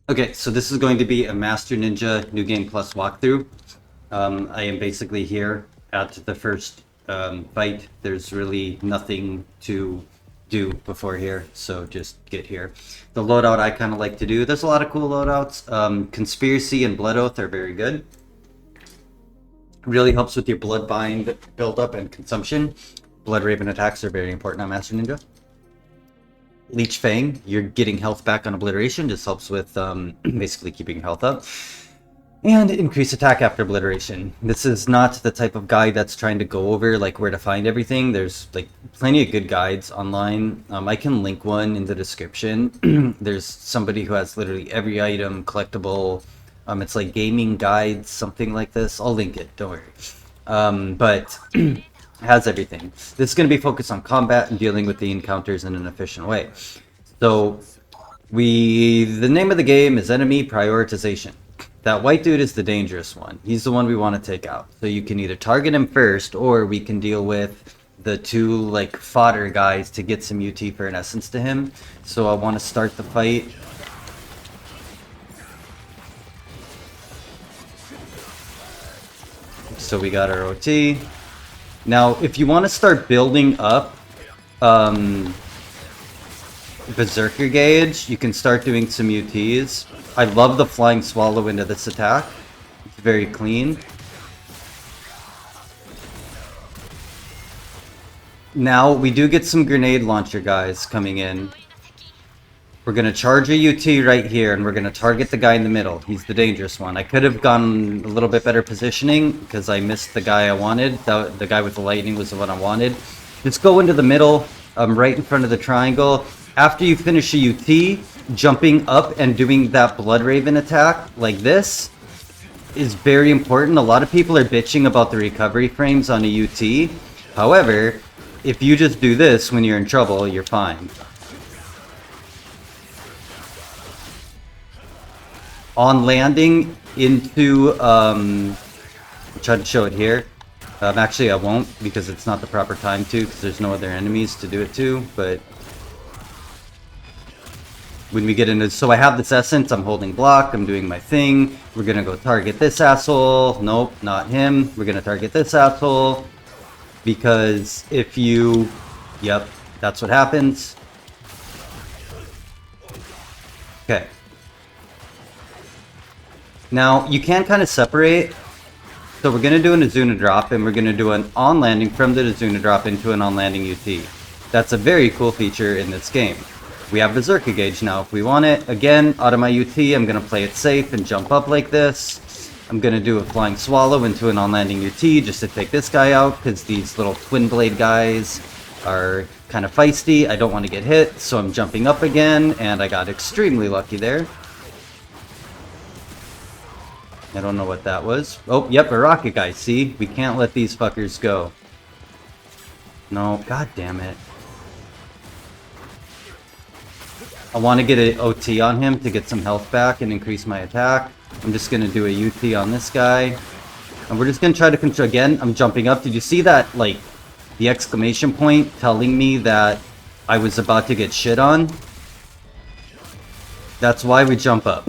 Okay, so this is going to be a Master Ninja New Game Plus walkthrough. I am basically here at the first fight. There's really nothing to do before here, so just get here. The loadout I kind of like to do, there's a lot of cool loadouts. Conspiracy and Blood Oath are very good. Really helps with your blood bind buildup and consumption. Blood Raven attacks are very important on Master Ninja. Leech Fang, you're getting health back on obliteration, just helps with basically keeping your health up. And increase attack after obliteration. This is not the type of guide that's trying to go over like where to find everything. There's like plenty of good guides online. I can link one in the description. There's somebody who has literally every item collectible. It's like gaming guides, something like this. I'll link it, don't worry. But has everything. This is going to be focused on combat and dealing with the encounters in an efficient way. So the name of the game is enemy prioritization. That white dude is the dangerous one. He's the one we want to take out. So you can either target him first, or we can deal with the two like fodder guys to get some UT for an essence to him. So I want to start the fight. So we got our OT. Now, if you want to start building up Berserker gauge, you can start doing some UTs. I love the flying swallow into this attack. It's very clean. Now, we do get some grenade launcher guys coming in. We're going to charge a UT right here, and we're going to target the guy in the middle. He's the dangerous one. I could have gone a little bit better positioning because I missed the guy I wanted. The guy with the lightning was the one I wanted. Just go into the middle, right in front of the triangle. After you finish a UT, jumping up and doing that Blood Raven attack like this is very important. A lot of people are bitching about the recovery frames on a UT. However, if you just do this when you're in trouble, you're fine. On landing into, I'll try to show it here. Actually, I won't because it's not the proper time to, because there's no other enemies to do it to, but when we get into, so I have this essence, I'm holding block, I'm doing my thing. We're gonna go target this asshole. Nope, not him. We're gonna target this asshole. Because if you, yep, that's what happens. Okay. Now, you can kind of separate. So we're going to do an Azuna drop, and we're going to do an on-landing from the Azuna drop into an on-landing UT. That's a very cool feature in this game. We have Berserker gauge now if we want it. Again, out of my UT, I'm going to play it safe and jump up like this. I'm going to do a flying swallow into an on-landing UT just to take this guy out, because these little twin blade guys are kind of feisty. I don't want to get hit, so I'm jumping up again, and I got extremely lucky there. I don't know what that was. Oh, yep, a rocket guy. See? We can't let these fuckers go. No, god damn it. I want to get an OT on him to get some health back and increase my attack. I'm just going to do a UT on this guy. And we're just going to try to control... Again, I'm jumping up. Did you see that, like, the exclamation point telling me that I was about to get shit on? That's why we jump up.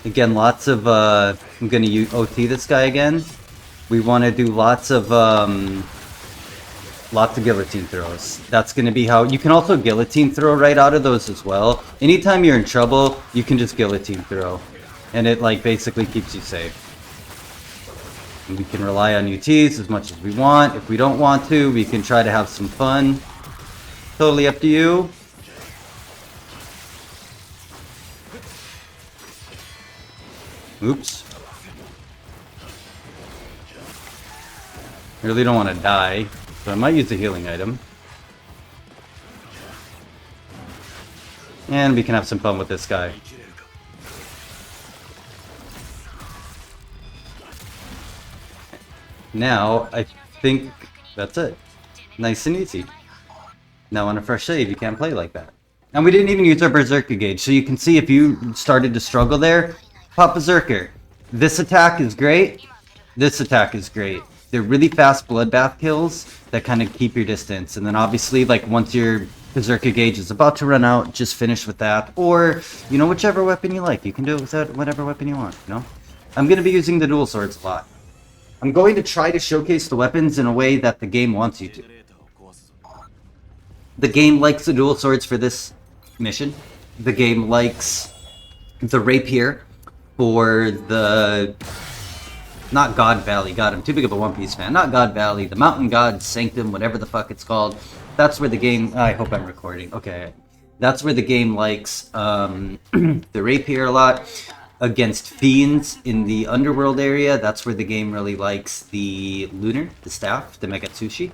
Again, lots of, I'm going to OT this guy again. We want to do lots of guillotine throws. That's going to be how, you can also guillotine throw right out of those as well. Anytime you're in trouble, you can just guillotine throw. And it, like, basically keeps you safe. And we can rely on UTs as much as we want. If we don't want to, we can try to have some fun. Totally up to you. Oops. I really don't want to die, so I might use a healing item. And we can have some fun with this guy. Now, I think that's it. Nice and easy. Now on a fresh save, you can't play like that. And we didn't even use our Berserker gauge, so you can see if you started to struggle there, pop Berserker. This attack is great. This attack is great. They're really fast bloodbath kills that kind of keep your distance. And then obviously, like, once you're Berserker Gauge is about to run out, just finish with that. Or, you know, whichever weapon you like. You can do it with whatever weapon you want, you know? I'm going to be using the dual swords a lot. I'm going to try to showcase the weapons in a way that the game wants you to. The game likes the dual swords for this mission. The game likes the rapier for the... Not God Valley. God, I'm too big of a One Piece fan. Not God Valley. The Mountain God Sanctum, whatever the fuck it's called. That's where the game... I hope I'm recording. Okay. That's where the game likes the rapier a lot. Against fiends in the underworld area, that's where the game really likes the lunar, the staff, the Megatsushi.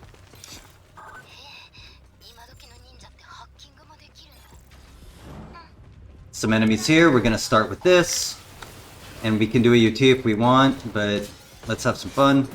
Some enemies here. We're going to start with this. And we can do a UT if we want, but let's have some fun.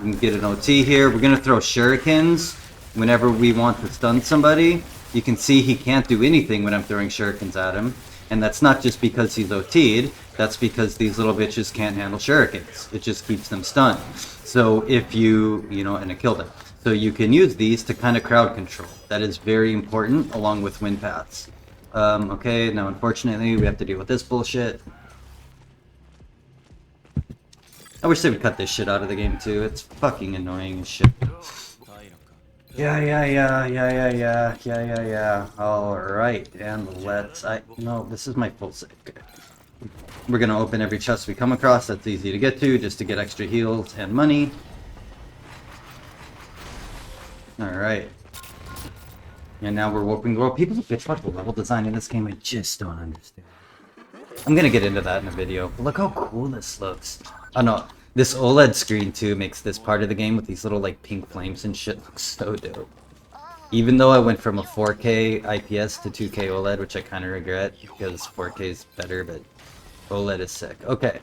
We can get an OT here. We're going to throw shurikens whenever we want to stun somebody. You can see he can't do anything when I'm throwing shurikens at him. And that's not just because he's OT'd, that's because these little bitches can't handle shurikens. It just keeps them stunned. So if you know, and it killed him. So you can use these to kind of crowd control. That is very important, along with wind paths. Okay, now unfortunately we have to deal with this bullshit. I wish they would cut this shit out of the game too. It's fucking annoying as shit. Yeah. Alright, and let's... No, this is my full save. Okay. We're gonna open every chest we come across. That's easy to get to, just to get extra heals and money. Alright. And now we're whooping the world. People bitch about the level design in this game. I just don't understand. I'm gonna get into that in a video. But look how cool this looks. Oh no. This OLED screen, too, makes this part of the game with these little, like, pink flames and shit look so dope. Even though I went from a 4K IPS to 2K OLED, which I kind of regret, because 4K is better, but OLED is sick. Okay,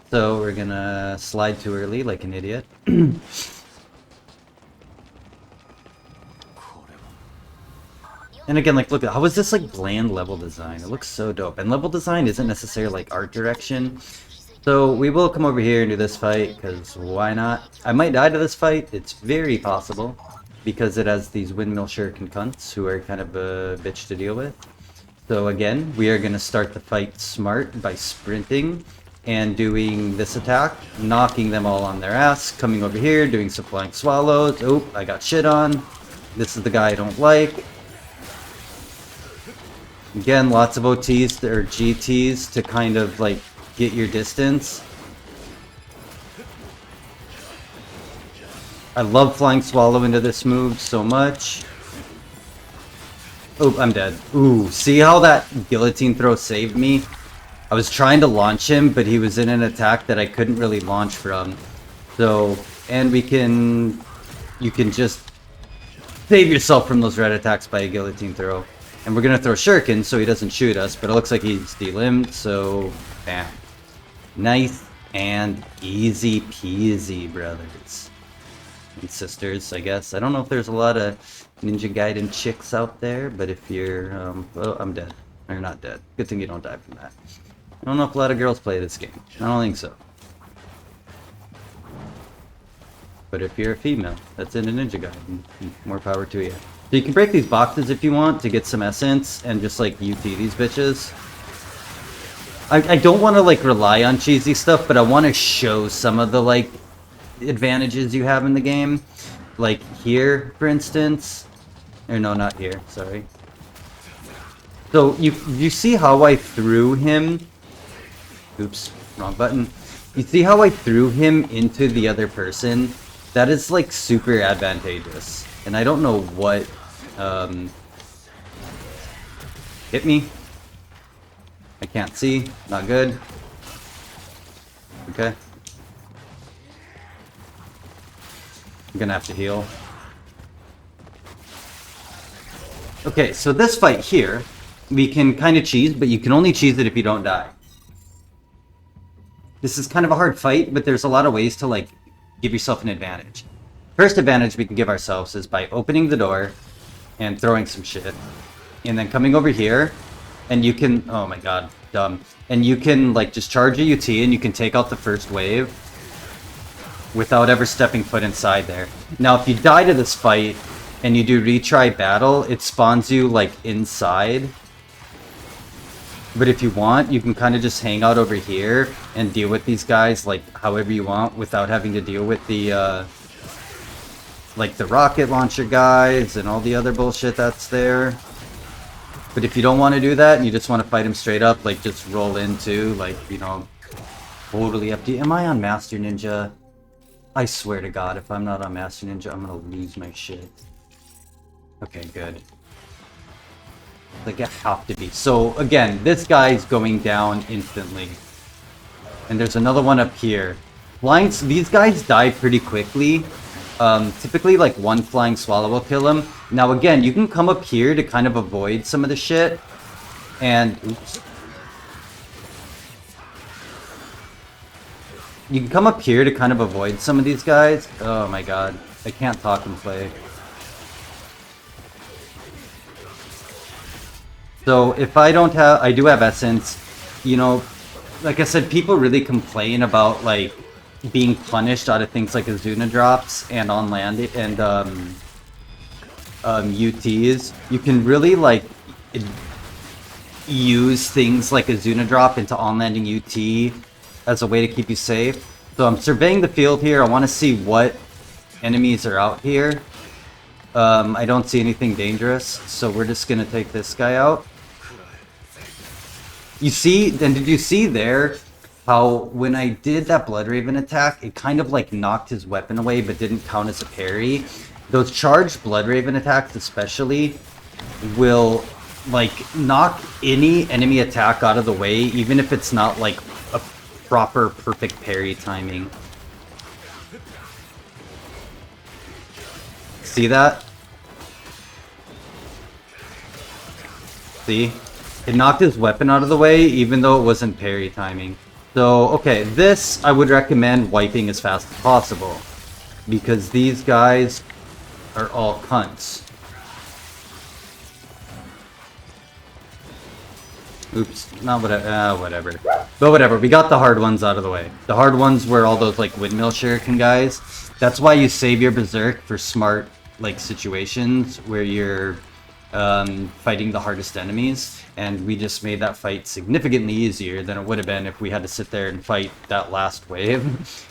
so we're gonna slide too early like an idiot. And again, like, look, how is this, like, bland level design? It looks so dope. And level design isn't necessarily, like, art direction. So we will come over here and do this fight, because why not? I might die to this fight. It's very possible, because it has these windmill shuriken cunts who are kind of a bitch to deal with. So again, we are going to start the fight smart by sprinting and doing this attack, knocking them all on their ass, coming over here, doing some flying swallows. Oh, I got shit on. This is the guy I don't like. Again, lots of OTs or GTs to kind of like get your distance. I love flying swallow into this move so much. Oh, I'm dead. Ooh, see how that guillotine throw saved me? I was trying to launch him, but he was in an attack that I couldn't really launch from. So, and you can just save yourself from those red attacks by a guillotine throw. And we're gonna throw shuriken so he doesn't shoot us, but it looks like he's delimbed, so bam. Nice and easy peasy, brothers and sisters, I guess. I don't know if there's a lot of Ninja Gaiden chicks out there, but if you're, oh, I'm dead. Or not dead. Good thing you don't die from that. I don't know if a lot of girls play this game. I don't think so. But if you're a female that's in a Ninja Gaiden, more power to you. So you can break these boxes if you want to get some essence and just like UT these bitches. I don't want to like rely on cheesy stuff, but I want to show some of the like advantages you have in the game. Like here, for instance. Or no, not here, sorry. So you see how I threw him? Oops, wrong button. You see how I threw him into the other person? That is like super advantageous. And I don't know what hit me. I can't see. Not good. Okay. I'm gonna have to heal. Okay, so this fight here, we can kind of cheese, but you can only cheese it if you don't die. This is kind of a hard fight, but there's a lot of ways to like give yourself an advantage. First advantage we can give ourselves is by opening the door and throwing some shit. And then coming over here, and you can, oh my god, dumb. And you can like just charge a UT and you can take out the first wave without ever stepping foot inside there. Now if you die to this fight, and you do retry battle, it spawns you like inside. But if you want, you can kind of just hang out over here and deal with these guys like however you want without having to deal with the like the rocket launcher guys and all the other bullshit that's there. But if you don't want to do that and you just want to fight him straight up, like just roll into, like, you know, totally up to you. Am I on Master Ninja? I swear to God, if I'm not on Master Ninja, I'm gonna lose my shit. Okay, good. Like, I have to be. So, again, this guy's going down instantly. And there's another one up here. Flying, these guys die pretty quickly. Typically, like, one flying swallow will kill him. Now, again, you can come up here to kind of avoid some of the shit. And, oops. You can come up here to kind of avoid some of these guys. Oh my god. I can't talk and play. So, if I don't have... I do have Essence. You know, like I said, people really complain about, like, being punished out of things like Azuna drops and on land and UTs. You can really like use things like Azuna drop into on landing UT as a way to keep you safe. So I'm surveying the field here. I want to see what enemies are out here. I don't see anything dangerous, so we're just gonna take this guy out. You see, then did you see there how when I did that Blood Raven attack, it kind of like knocked his weapon away but didn't count as a parry? Those charged Blood Raven attacks especially will like knock any enemy attack out of the way, even if it's not like a proper perfect parry timing. See that? See? It knocked his weapon out of the way even though it wasn't parry timing. So, okay, this I would recommend wiping as fast as possible, because these guys are all cunts. Oops, not whatever. But whatever, we got the hard ones out of the way. The hard ones were all those, like, windmill shuriken guys. That's why you save your berserk for smart, like, situations where you're fighting the hardest enemies. And we just made that fight significantly easier than it would have been if we had to sit there and fight that last wave.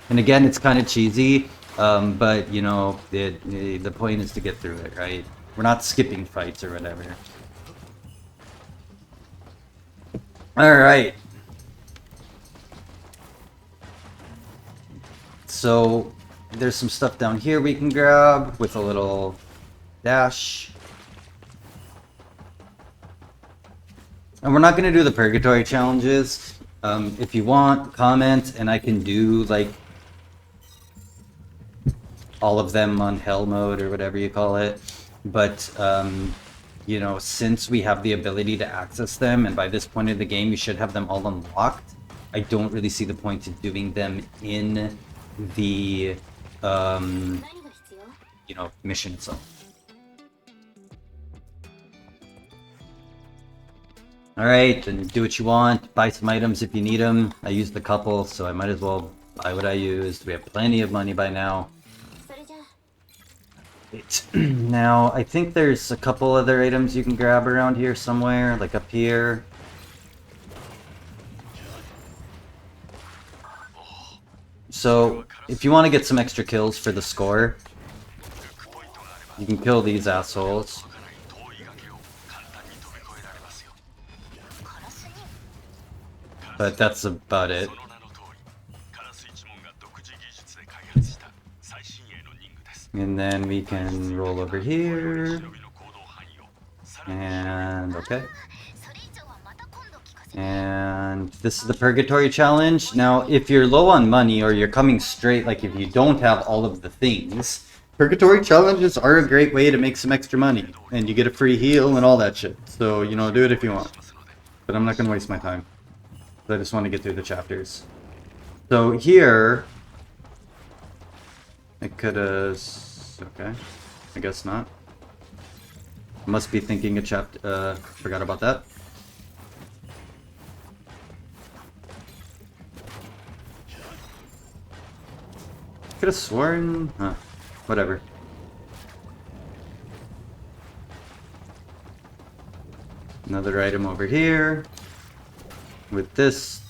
And again, it's kind of cheesy, but, you know, the point is to get through it, right? We're not skipping fights or whatever. Alright. So, there's some stuff down here we can grab with a little dash. And we're not going to do the purgatory challenges. If you want, comment, and I can do, like, all of them on hell mode or whatever you call it. But, you know, since we have the ability to access them, and by this point in the game you should have them all unlocked, I don't really see the point of doing them in the, you know, mission itself. Alright, and do what you want. Buy some items if you need them. I used a couple, so I might as well buy what I used. We have plenty of money by now. Now, I think there's a couple other items you can grab around here somewhere, like up here. So, if you want to get some extra kills for the score, you can kill these assholes. But that's about it. And then we can roll over here. And okay. And this is the Purgatory Challenge. Now, if you're low on money or you're coming straight, like if you don't have all of the things, Purgatory Challenges are a great way to make some extra money. And you get a free heal and all that shit. So, you know, do it if you want. But I'm not going to waste my time. I just want to get through the chapters. So here, I could have... Okay, I guess not. Must be thinking a chapter... forgot about that. Could have sworn... Huh, whatever. Another item over here with this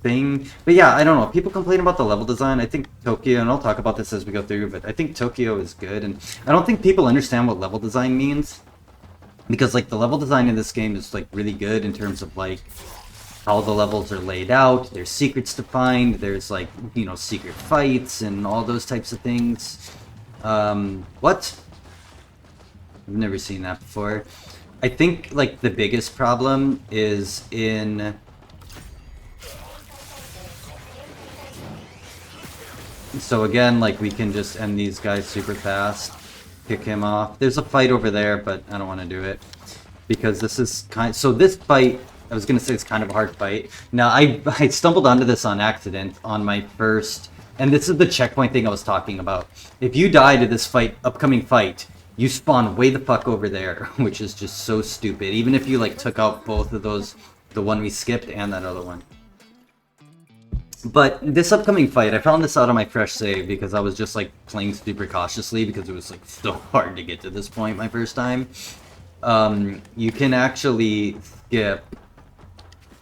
thing. But yeah, I don't know. People complain about the level design. I think Tokyo, and I'll talk about this as we go through, but I think Tokyo is good. And I don't think people understand what level design means. Because like the level design in this game is like really good in terms of like how the levels are laid out. There's secrets to find. There's like, you know, secret fights and all those types of things. What? I've never seen that before. I think like the biggest problem is in so again, like we can just end these guys super fast, kick him off. There's a fight over there, but I don't want to do it because this is so this fight, I was gonna say it's kind of a hard fight. Now I stumbled onto this on accident on my first, and this is the checkpoint thing I was talking about. If you die to this upcoming fight, you spawn way the fuck over there, which is just so stupid. Even if you like took out both of those, the one we skipped and that other one. But this upcoming fight, I found this out on my fresh save because I was just like playing super cautiously because it was like so hard to get to this point my first time. You can actually skip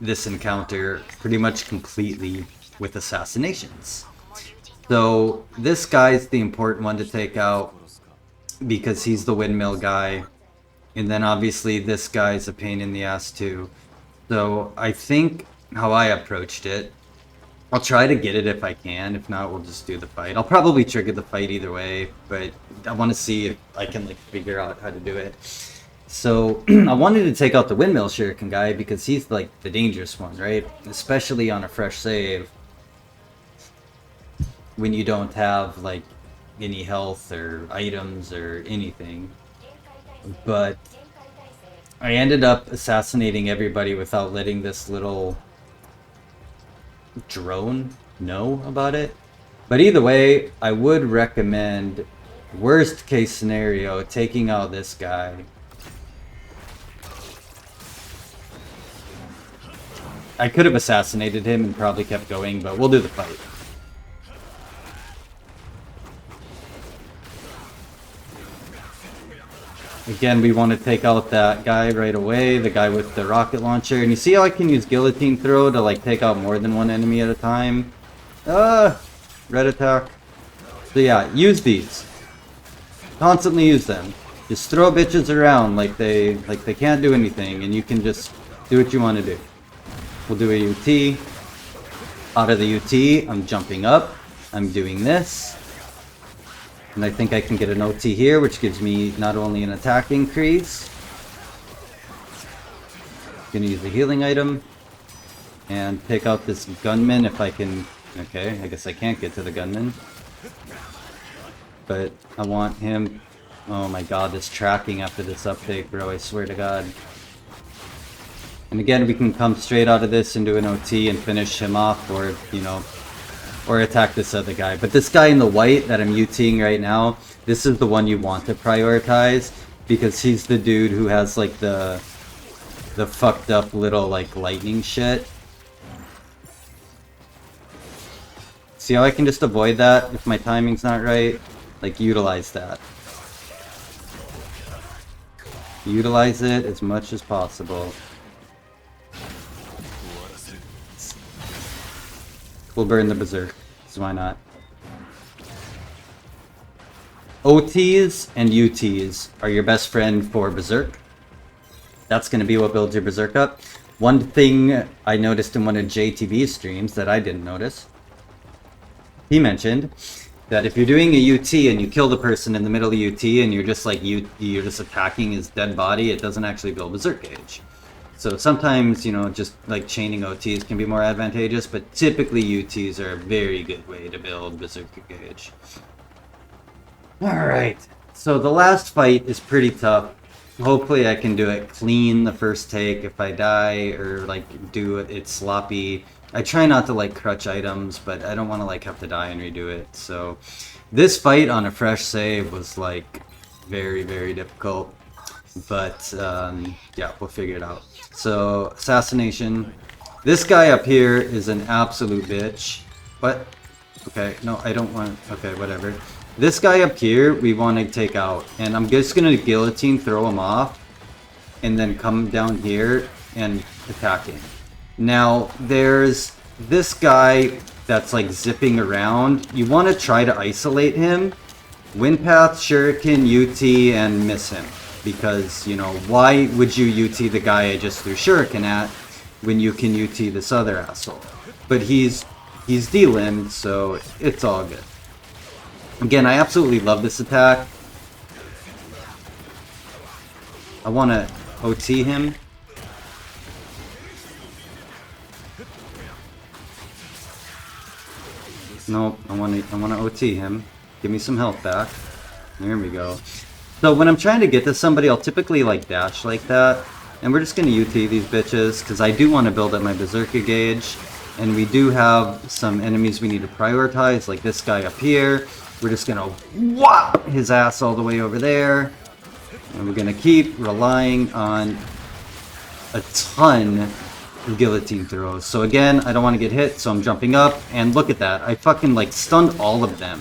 this encounter pretty much completely with assassinations. So this guy's the important one to take out because he's the windmill guy, and then obviously this guy's a pain in the ass too. So I think how I approached it, I'll try to get it if I can. If not, we'll just do the fight. I'll probably trigger the fight either way, but I want to see if I can like figure out how to do it. So I wanted to take out the windmill shuriken guy because he's like the dangerous one, right? Especially on a fresh save when you don't have like any health or items or anything. But I ended up assassinating everybody without letting this little drone know about it. But either way, I would recommend, worst case scenario, taking out this guy. I could have assassinated him and probably kept going, but we'll do the fight. Again, we want to take out that guy right away, the guy with the rocket launcher. And you see how I can use guillotine throw to like take out more than one enemy at a time? Red attack. So yeah, use these. Constantly use them. Just throw bitches around like they can't do anything, and you can just do what you want to do. We'll do a UT. Out of the UT, I'm jumping up. I'm doing this. And I think I can get an OT here, which gives me not only an attack increase. Gonna use a healing item. And take out this gunman if I can. Okay, I guess I can't get to the gunman. But I want him. Oh my god, this tracking after this update, bro, I swear to god. And again, we can come straight out of this and do an OT and finish him off, or, you know, or attack this other guy. But this guy in the white that I'm UTing right now, this is the one you want to prioritize, because he's the dude who has like the fucked up little like lightning shit. See how I can just avoid that if my timing's not right? Like, utilize that. Utilize it as much as possible. We'll burn the berserk, so why not? OTs and UTs are your best friend for berserk. That's going to be what builds your berserk up. One thing I noticed in one of JTV's streams that I didn't notice, he mentioned that if you're doing a UT and you kill the person in the middle of UT and you're just like you're just attacking his dead body, it doesn't actually build berserk gauge. So sometimes, you know, just like chaining OTs can be more advantageous, but typically UTs are a very good way to build berserker gauge. Alright, so the last fight is pretty tough. Hopefully I can do it clean the first take. If I die or like do it sloppy, I try not to like crutch items, but I don't want to like have to die and redo it. So this fight on a fresh save was like very, very difficult. But yeah, we'll figure it out. So assassination. This guy up here is an absolute bitch. What? Okay, no, I don't want. Okay, whatever. This guy up here we want to take out, and I'm just gonna guillotine throw him off. and then come down here and attacking. Now, there's this guy that's like zipping around. You want to try to isolate him. Wind Path, Shuriken, UT, and miss him. Because, you know, why would you UT the guy I just threw Shuriken at when you can UT this other asshole? But he's D-limbed, so it's all good. Again, I absolutely love this attack. I want to OT him. Nope, I want to OT him. Give me some health back. There we go. So when I'm trying to get to somebody, I'll typically like dash like that. And we're just going to UT these bitches, because I do want to build up my Berserker gauge. And we do have some enemies we need to prioritize, like this guy up here. We're just going to whop his ass all the way over there. And we're going to keep relying on a ton of guillotine throws. So again, I don't want to get hit, so I'm jumping up. And look at that. I fucking like stunned all of them.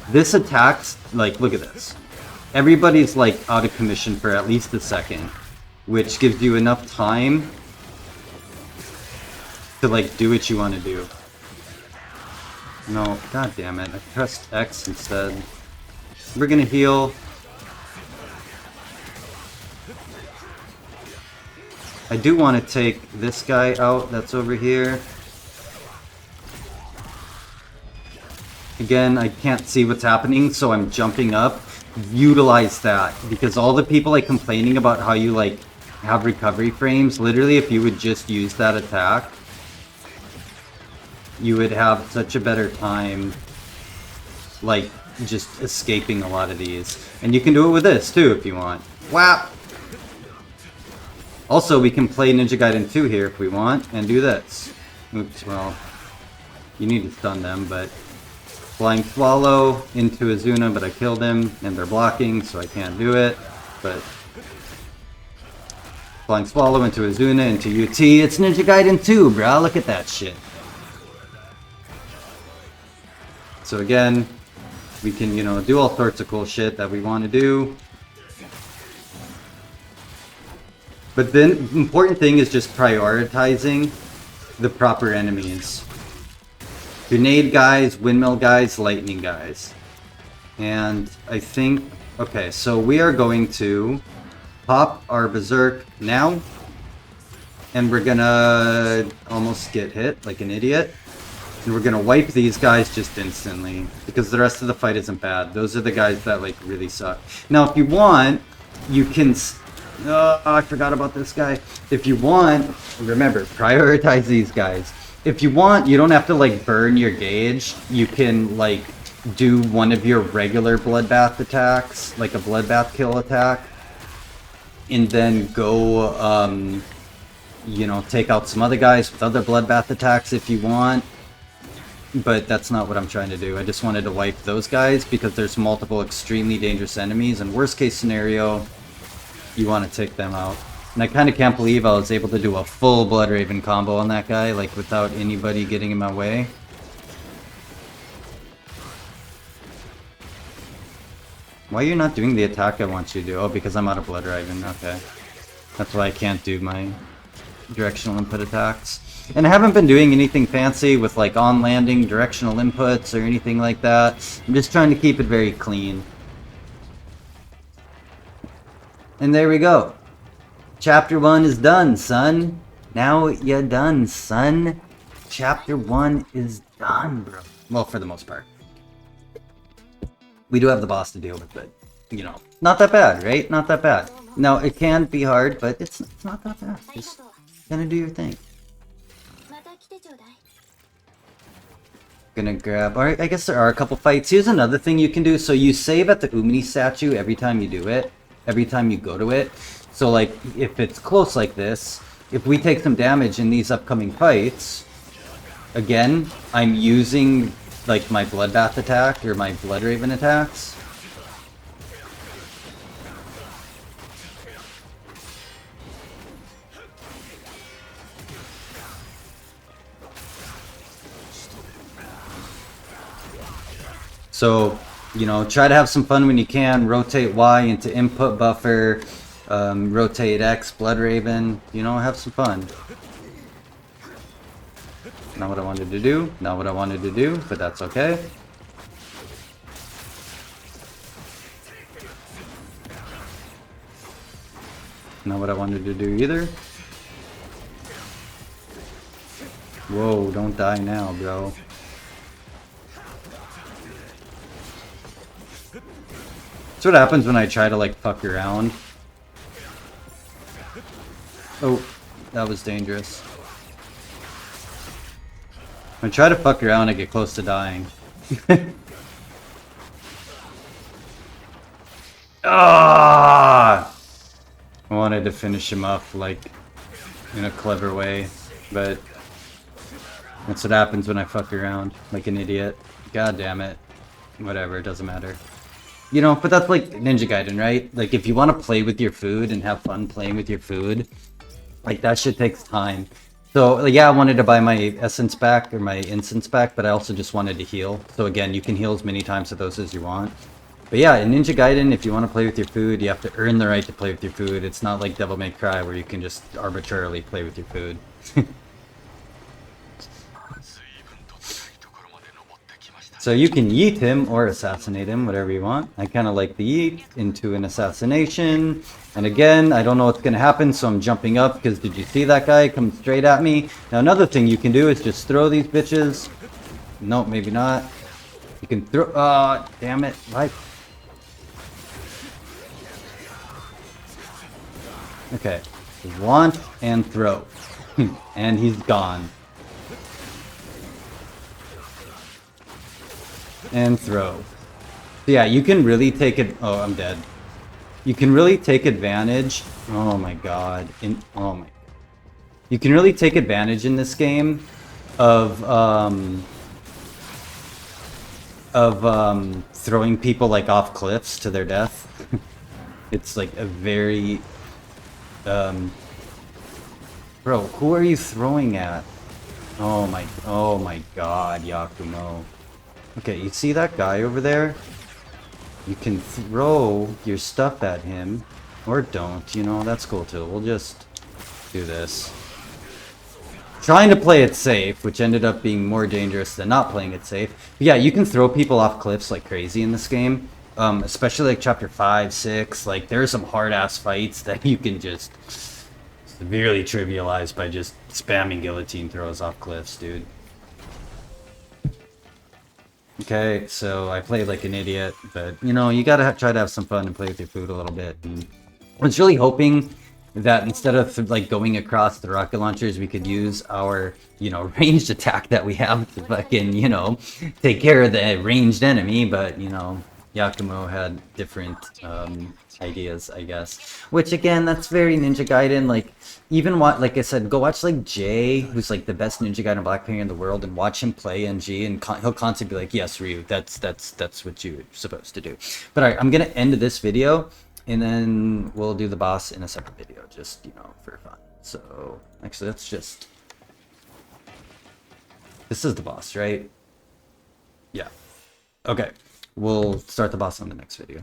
This attack's, like, look at this. Everybody's like out of commission for at least a second, which gives you enough time to like do what you want to do. No, god damn it, I pressed X instead. We're gonna heal. I do want to take this guy out that's over here. Again, I can't see what's happening, so I'm jumping up. Utilize that, because all the people like complaining about how you like have recovery frames, literally if you would just use that attack, you would have such a better time like just escaping a lot of these. And you can do it with this too if you want. Whap! Also, we can play Ninja Gaiden 2 here if we want, and do this. Oops, well, you need to stun them, but Flying Swallow into Azuna, but I killed him, and they're blocking, so I can't do it. But Flying Swallow into Azuna, into UT. It's Ninja Gaiden 2, bro. Look at that shit. So again, we can, you know, do all sorts of cool shit that we want to do. But the important thing is just prioritizing the proper enemies. Grenade guys, windmill guys, lightning guys. And I think... Okay, so we are going to pop our Berserk now. And we're gonna almost get hit like an idiot. And we're gonna wipe these guys just instantly. Because the rest of the fight isn't bad. Those are the guys that like really suck. Now if you want, you can... Oh, I forgot about this guy. If you want, remember, prioritize these guys. If you want, you don't have to like burn your gauge. You can like do one of your regular bloodbath attacks, like a bloodbath kill attack, and then go, you know, take out some other guys with other bloodbath attacks if you want. But that's not what I'm trying to do. I just wanted to wipe those guys because there's multiple extremely dangerous enemies, and worst case scenario, you want to take them out. And I kind of can't believe I was able to do a full Blood Raven combo on that guy, like without anybody getting in my way. Why are you not doing the attack I want you to do? Oh, because I'm out of Blood Raven. Okay. That's why I can't do my directional input attacks. And I haven't been doing anything fancy with like on-landing directional inputs or anything like that. I'm just trying to keep it very clean. And there we go. Chapter 1 is done, son. Now you're done, son. Chapter 1 is done, bro. Well, for the most part. We do have the boss to deal with, but, you know, not that bad, right? Not that bad. Now, it can be hard, but it's not that bad. Just gonna do your thing. Gonna grab... Alright, I guess there are a couple fights. Here's another thing you can do. So you save at the Umini statue every time you do it. Every time you go to it. So like, if it's close like this, if we take some damage in these upcoming fights, again, I'm using like my Bloodbath attack or my Blood Raven attacks. So, you know, try to have some fun when you can. Rotate Y into input buffer. Rotate X, Blood Raven, you know, have some fun. Not what I wanted to do, not what I wanted to do, but that's okay. Not what I wanted to do either. Whoa, don't die now, bro. That's what happens when I try to, like, fuck around. Oh, that was dangerous. When I try to fuck around, I get close to dying. Ah! I wanted to finish him up, like, in a clever way, but that's what happens when I fuck around, like an idiot. God damn it. Whatever, it doesn't matter. You know, but that's like Ninja Gaiden, right? Like, if you want to play with your food and have fun playing with your food, like, that shit takes time. So, like, yeah, I wanted to buy my essence back, or my incense back, but I also just wanted to heal. So again, you can heal as many times of those as you want. But yeah, in Ninja Gaiden, if you want to play with your food, you have to earn the right to play with your food. It's not like Devil May Cry, where you can just arbitrarily play with your food. So you can yeet him or assassinate him, whatever you want. I kind of like the yeet into an assassination. And again, I don't know what's going to happen, so I'm jumping up because did you see that guy come straight at me? Now another thing you can do is just throw these bitches. No, maybe not. You can throw... damn it. Why? Okay. Launch and throw. And he's gone. And throw. So yeah, you can really take it. Oh, I'm dead. You can really take advantage. Oh my god. You can really take advantage in this game of throwing people like off cliffs to their death. It's like a very bro, who are you throwing at? Oh my god, Yakumo. Okay, you see that guy over there? You can throw your stuff at him, or don't, you know, that's cool too. We'll just do this. Trying to play it safe, which ended up being more dangerous than not playing it safe. But yeah, you can throw people off cliffs like crazy in this game. Especially like chapter 5, 6, like there are some hard-ass fights that you can just severely trivialize by just spamming guillotine throws off cliffs, dude. Okay, so I played like an idiot, but you know, you gotta try to have some fun and play with your food a little bit. And I was really hoping that instead of like going across the rocket launchers, we could use our, you know, ranged attack that we have to fucking, you know, take care of the ranged enemy, but you know, Yakumo had different ideas, I guess. Which again, that's very Ninja Gaiden. Like, even like I said, go watch like Jay, who's like the best Ninja Gaiden black player in the world, and watch him play NG, and he'll constantly be like, "Yes, Ryu, that's what you're supposed to do." But alright, I'm gonna end this video, and then we'll do the boss in a separate video, just, you know, for fun. So actually, let's just. This is the boss, right? Yeah. Okay. We'll start the boss on the next video.